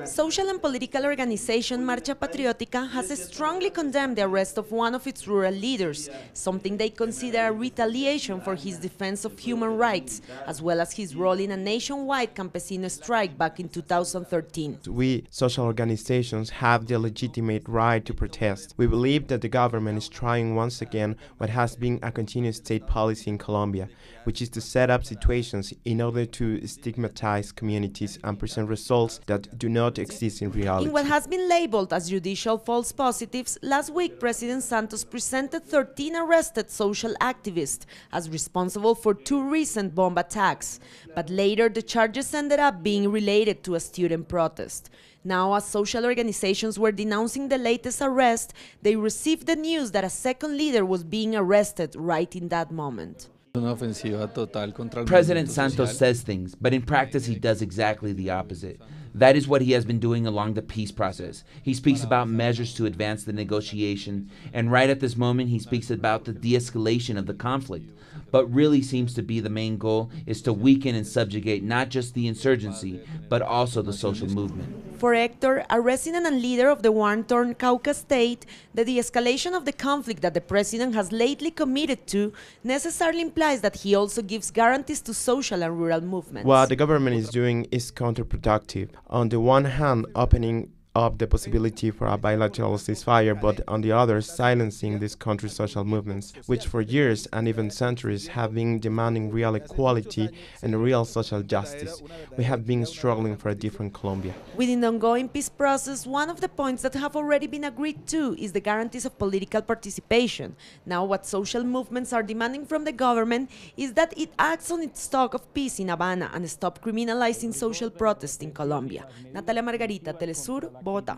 Social and political organization Marcha Patriótica has strongly condemned the arrest of one of its rural leaders, something they consider a retaliation for his defense of human rights, as well as his role in a nationwide campesino strike back in 2013. We, social organizations, have the legitimate right to protest. We believe that the government is trying once again what has been a continuous state policy in Colombia, which is to set up situations in order to stigmatize communities and present results that do not exist in reality. In what has been labeled as judicial false positives, last week President Santos presented 13 arrested social activists as responsible for 2 recent bomb attacks, but later the charges ended up being related to a student protest. Now, as social organizations were denouncing the latest arrest, they received the news that a second leader was being arrested right in that moment. President Santos says things, but in practice he does exactly the opposite. That is what he has been doing along the peace process. He speaks about measures to advance the negotiation, and right at this moment he speaks about the de-escalation of the conflict. But really seems to be the main goal is to weaken and subjugate not just the insurgency, but also the social movement. For Hector, a resident and leader of the war-torn Cauca state, the de-escalation of the conflict that the president has lately committed to necessarily implies that he also gives guarantees to social and rural movements. What the government is doing is counterproductive. On the one hand, opening up the possibility for a bilateral ceasefire, but on the other, silencing these country's social movements, which for years and even centuries have been demanding real equality and real social justice. We have been struggling for a different Colombia. Within the ongoing peace process, one of the points that have already been agreed to is the guarantees of political participation. Now, what social movements are demanding from the government is that it acts on its talk of peace in Havana and stop criminalizing social protest in Colombia. Natalia Margarita, Telesur, Bogotá.